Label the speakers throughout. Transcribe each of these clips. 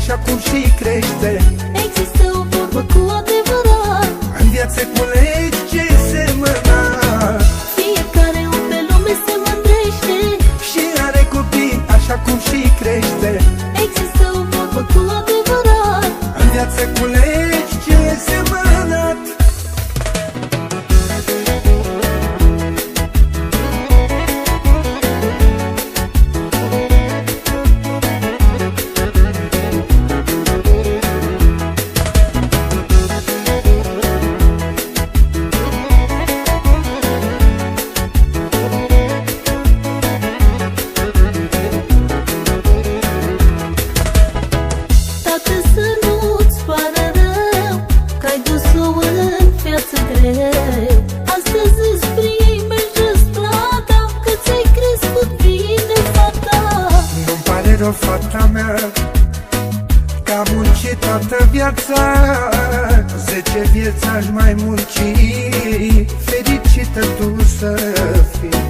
Speaker 1: așa cum și crește.
Speaker 2: Există o vorbă cu adevărat:
Speaker 1: în viață culegi ce semănat.
Speaker 2: fiecare om pe lume se mândrește
Speaker 1: și are copii așa cum și crește.
Speaker 2: Există o vorbă cu adevărat:
Speaker 1: în viață culegi ce semănat.
Speaker 2: Tată, să nu-ți pară rău că ai dus-o în viață greu. Astăzi îți primești răsplata că ți-ai crescut bine fata.
Speaker 1: Nu-mi pare rău, fata mea, că am muncit toată viața. 10 vieți aș mai munci, fericită tu să fii.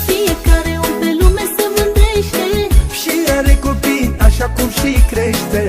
Speaker 2: Fiecare om pe lume se mândrește
Speaker 1: și are copii așa cum și crește.